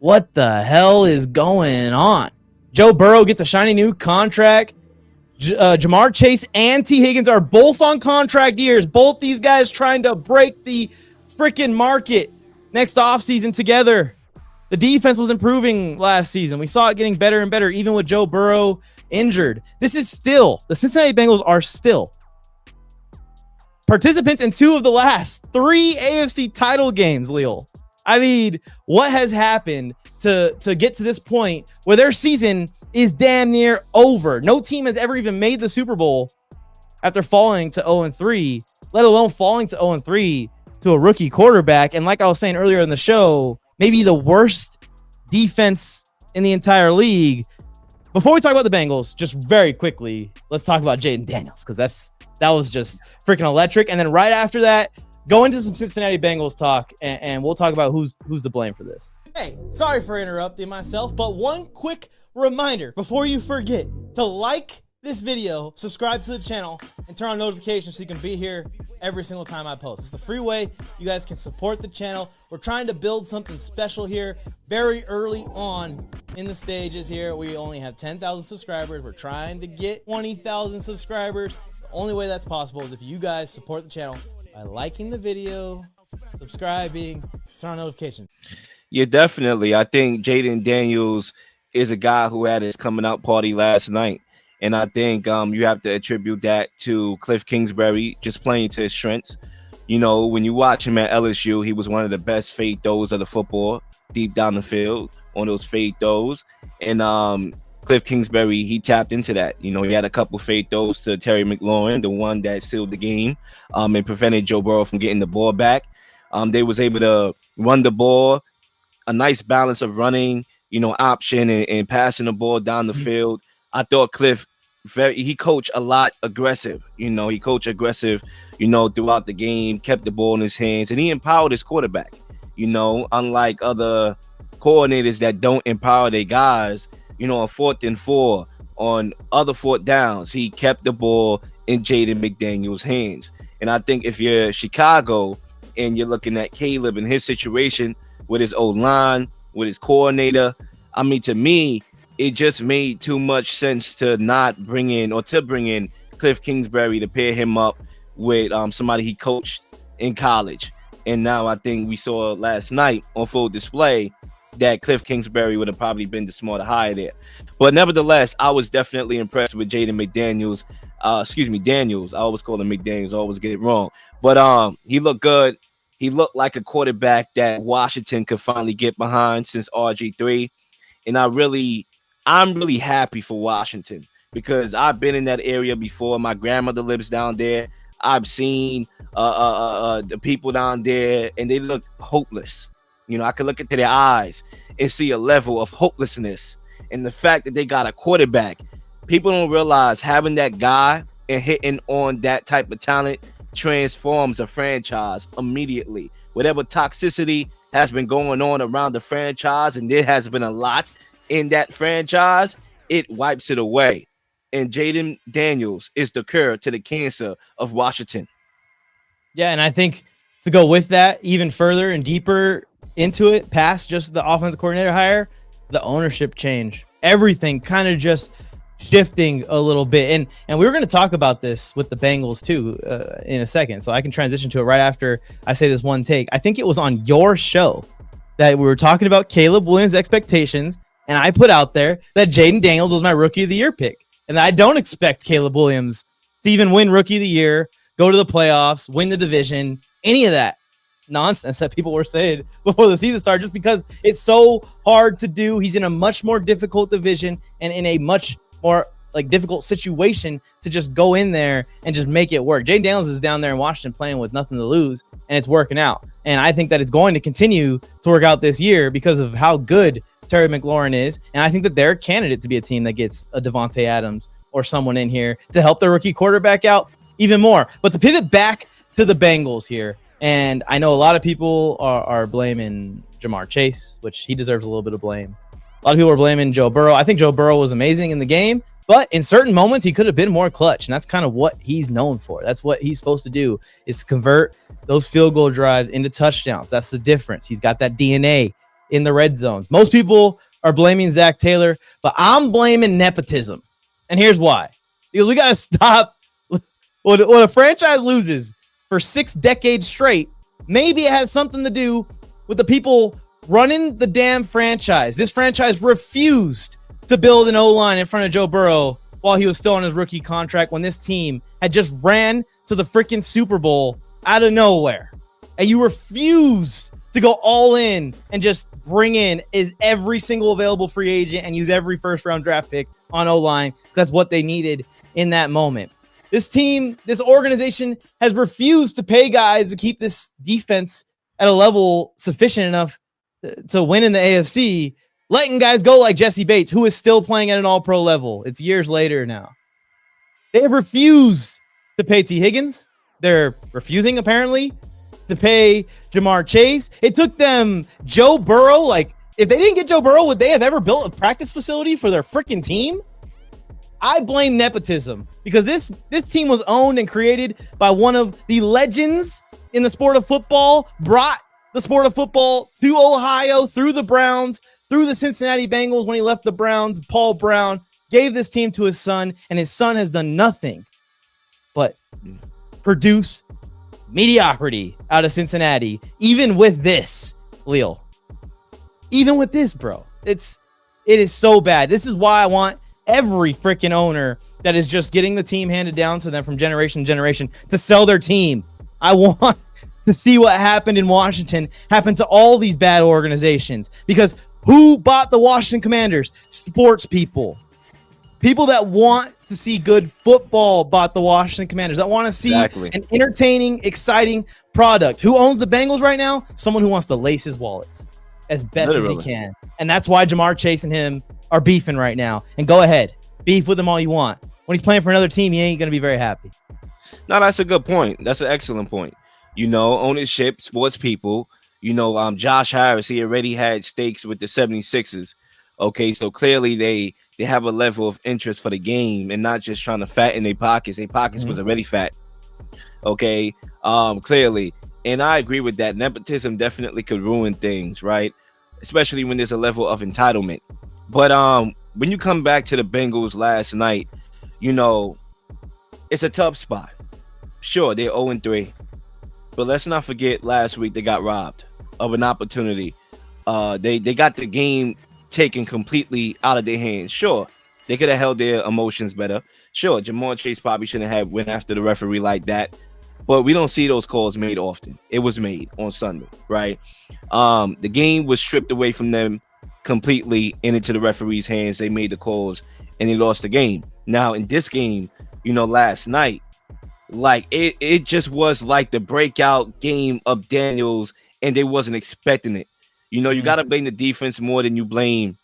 What the hell is going on? Joe Burrow gets a shiny new contract. Jamar Chase and T. Higgins are both on contract years. Both these guys trying to break the freaking market next offseason together. The defense was improving last season. We saw it getting better and better, even with Joe Burrow injured. This is still, the Cincinnati Bengals are still participants in 2 of the last 3 AFC title games, Leel. I mean, what has happened to get to this point where their season is damn near over? No team has ever even made the Super Bowl after falling to 0-3, let alone falling to 0-3 to a rookie quarterback. And like I was saying earlier in the show, maybe the worst defense in the entire league. Before we talk about the Bengals, just very quickly, let's talk about Jaden Daniels, because that was just freaking electric. And then right after that, go into some Cincinnati Bengals talk, and we'll talk about who's to blame for this. Hey, sorry for interrupting myself, but one quick reminder before you forget to like this video, subscribe to the channel, and turn on notifications so you can be here every single time I post. It's the free way you guys can support the channel. We're trying to build something special here very early on in the stages here. We only have 10,000 subscribers. We're trying to get 20,000 subscribers. The only way that's possible is if you guys support the channel by liking the video, subscribing, turn on notifications. Yeah, definitely. I think Jaden Daniels is a guy who had his coming out party last night. And I think you have to attribute that to Cliff Kingsbury just playing to his strengths. You know, when you watch him at LSU, he was one of the best fade throws of the football, deep down the field on those fade throws. And Cliff Kingsbury, he tapped into that. You know, he had a couple fade throws to Terry McLaurin, the one that sealed the game and prevented Joe Burrow from getting the ball back. They was able to run the ball, a nice balance of running, you know, option and passing the ball down the field. I thought Cliff, he coached a lot aggressive. You know, he coached aggressive, you know, throughout the game, kept the ball in his hands, and he empowered his quarterback. You know, unlike other coordinators that don't empower their guys, you know, on 4th and 4, on other 4th downs, he kept the ball in Jaden McDaniels' hands. And I think if you're Chicago and you're looking at Caleb and his situation with his O-line, with his coordinator, I mean, to me, it just made too much sense to not bring in or to bring in Cliff Kingsbury to pair him up with somebody he coached in college. And now I think we saw last night on full display that Cliff Kingsbury would have probably been the smarter hire there. But nevertheless, I was definitely impressed with Jaden McDaniels. Daniels. I always call him McDaniels. I always get it wrong. But he looked good. He looked like a quarterback that Washington could finally get behind since RG3. And I'm really happy for Washington because I've been in that area before. My grandmother lives down there. I've seen the people down there, and they look hopeless. You know, I could look into their eyes and see a level of hopelessness. And the fact that they got a quarterback, people don't realize having that guy and hitting on that type of talent transforms a franchise immediately. Whatever toxicity has been going on around the franchise, and there has been a lot in that franchise, it wipes it away. And Jaden Daniels is the cure to the cancer of Washington. Yeah, and I think to go with that even further and deeper into it, past just the offensive coordinator hire, the ownership change, everything kind of just shifting a little bit. And we were going to talk about this with the Bengals too in a second, so I can transition to it right after I say this one take. I think it was on your show that we were talking about Caleb Williams' expectations, and I put out there that Jaden Daniels was my Rookie of the Year pick, and I don't expect Caleb Williams to even win Rookie of the Year, go to the playoffs, win the division, any of that nonsense that people were saying before the season started, just because it's so hard to do. He's in a much more difficult division and in a much more difficult situation to just go in there and just make it work. Jaden Daniels is down there in Washington playing with nothing to lose, and it's working out. And I think that it's going to continue to work out this year because of how good Terry McLaurin is. And I think that they're a candidate to be a team that gets a Devontae Adams or someone in here to help their rookie quarterback out even more. But to pivot back to the Bengals here, and I know a lot of people are blaming Jamar Chase, which he deserves a little bit of blame. A lot of people are blaming Joe Burrow. I think Joe Burrow was amazing in the game, but in certain moments he could have been more clutch, and that's kind of what he's known for. That's what he's supposed to do, is convert those field goal drives into touchdowns. That's the difference. He's got that DNA in the red zones. Most people are blaming Zach Taylor, but I'm blaming nepotism. And here's why. Because we got to stop. When a franchise loses for 6 decades straight, maybe it has something to do with the people running the damn franchise. This franchise refused to build an O-line in front of Joe Burrow while he was still on his rookie contract when this team had just ran to the freaking Super Bowl out of nowhere. And you refuse to go all in and just bring in every single available free agent and use every first-round draft pick on O-line. That's what they needed in that moment. This team, this organization has refused to pay guys to keep this defense at a level sufficient enough to win in the AFC, letting guys go like Jesse Bates, who is still playing at an all-pro level. It's years later now. They have refused to pay T. Higgins. They're refusing, apparently, to pay Jamar Chase. It took them Joe Burrow. Like, if they didn't get Joe Burrow, would they have ever built a practice facility for their freaking team? I blame nepotism because this team was owned and created by one of the legends in the sport of football, brought the sport of football to Ohio through the Browns, through the Cincinnati Bengals when he left the Browns. Paul Brown gave this team to his son, and his son has done nothing but produce mediocrity out of Cincinnati, even with this, Leel. Even with this, bro. It is so bad. This is why I want every freaking owner that is just getting the team handed down to them from generation to generation to sell their team. I want to see what happened in Washington happen to all these bad organizations, because who bought the Washington Commanders? Sports people. People that want to see good football bought the Washington Commanders, that want to see an entertaining, exciting product. Who owns the Bengals right now? Someone who wants to lace his wallets as best as he can. And that's why Jamar Chase and him are beefing right now. And go ahead, beef with him all you want. When he's playing for another team, he ain't going to be very happy. No, that's a good point. That's an excellent point. You know, ownership, sports people, you know, Josh Harris, he already had stakes with the 76ers. Okay, so clearly they have a level of interest for the game and not just trying to fatten their pockets. Their pockets was already fat. Okay, clearly. And I agree with that. Nepotism definitely could ruin things, right? Especially when there's a level of entitlement. But when you come back to the Bengals last night, you know, it's a tough spot. Sure, they're 0-3. But let's not forget last week they got robbed of an opportunity. They got the game taken completely out of their hands. Sure, they could have held their emotions better. Sure, Jamar Chase probably shouldn't have went after the referee like that. But we don't see those calls made often. It was made on Sunday, right? The game was stripped away from them completely and into the referee's hands. They made the calls and they lost the game. Now, in this game, you know, last night, like it just was like the breakout game of Daniels, and they wasn't expecting it. You know, you got to blame the defense more than you blame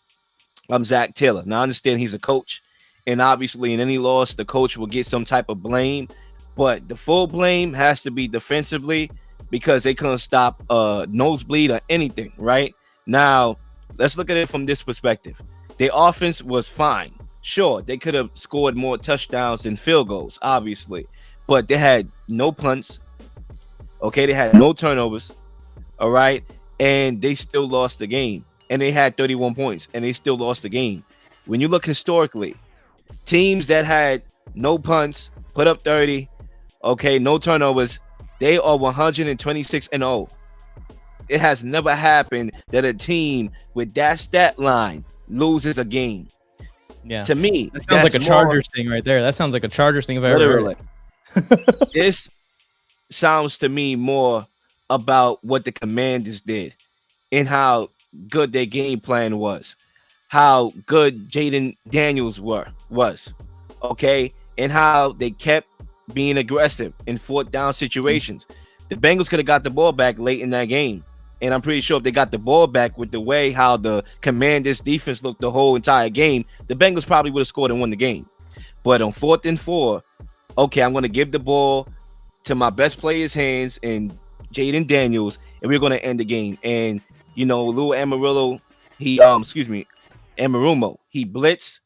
Zach Taylor. Now, I understand he's a coach, and obviously in any loss, the coach will get some type of blame. But the full blame has to be defensively because they couldn't stop a nosebleed or anything, right? Now, let's look at it from this perspective. Their offense was fine. Sure, they could have scored more touchdowns than field goals, obviously. But they had no punts. Okay, they had no turnovers. All right. And they still lost the game. And they had 31 points. And they still lost the game. When you look historically, teams that had no punts, put up 30, okay, no turnovers, they are 126-0. It has never happened that a team with that stat line loses a game. Yeah. To me, that sounds like a Chargers thing right there. That sounds like a Chargers thing if I ever heard it. This sounds to me more about what the Commanders did and how good their game plan was, how good Jaden Daniels was, okay, and how they kept being aggressive in fourth down situations. The Bengals could have got the ball back late in that game, and I'm pretty sure if they got the ball back with the way how the Commanders defense looked the whole entire game, the Bengals probably would have scored and won the game. But on 4th and 4, okay, I'm going to give the ball to my best player's hands and Jaden Daniels, and we're going to end the game. And, you know, Lou Amarillo, Amarumo, he blitzed,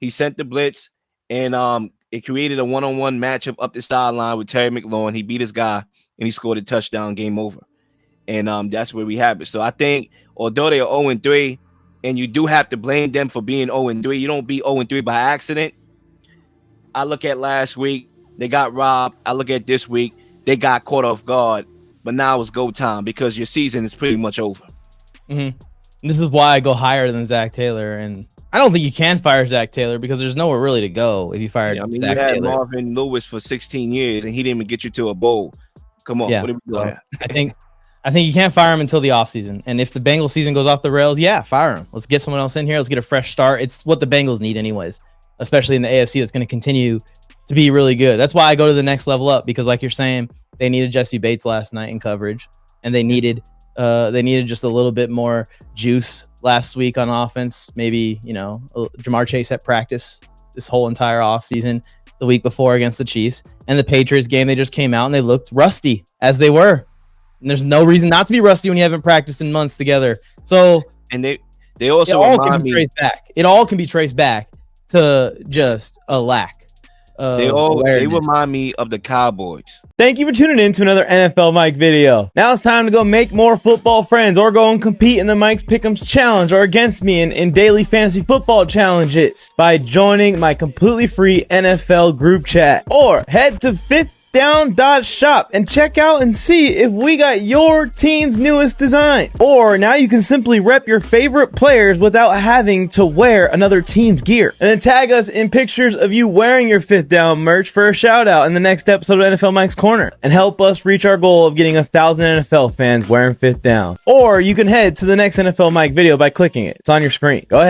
he sent the blitz, and it created a one-on-one matchup up the sideline with Terry McLaurin. He beat his guy, and he scored a touchdown, game over. and that's where we have it. So I think although they are 0-3, and you do have to blame them for being 0-3, you don't be 0-3 by accident. I look at last week, they got robbed. I look at this week, they got caught off guard. But now it's go time because your season is pretty much over. This is why I go higher than Zach Taylor, and I don't think you can fire Zach Taylor because there's nowhere really to go if you fire. I mean, Zach you had Taylor. Marvin Lewis for 16 years, and he didn't even get you to a bowl. Come on, Yeah, what are we doing? I think you can't fire him until the offseason. And if the Bengals season goes off the rails, yeah, fire him. Let's get someone else in here. Let's get a fresh start. It's what the Bengals need anyways, especially in the AFC that's going to continue to be really good. That's why I go to the next level up because, like you're saying, they needed Jesse Bates last night in coverage, and they needed just a little bit more juice last week on offense. Maybe, Jamar Chase at practice this whole entire offseason the week before against the Chiefs, and the Patriots game, they just came out and they looked rusty as they were. And there's no reason not to be rusty when you haven't practiced in months together. So, and they also It all can be traced back to just a lack. They remind me of the Cowboys. Thank you for tuning in to another NFL Mike video. Now it's time to go make more football friends or go and compete in the Mike's Pickems challenge or against me in daily fantasy football challenges by joining my completely free NFL group chat, or head to fifthdown.shop and check out and see if we got your team's newest designs. Or now you can simply rep your favorite players without having to wear another team's gear. And then tag us in pictures of you wearing your Fifth Down merch for a shout out in the next episode of NFL Mike's Corner, and help us reach our goal of getting 1,000 NFL fans wearing Fifth Down. Or you can head to the next NFL Mike video by clicking it. It's on your screen. Go ahead.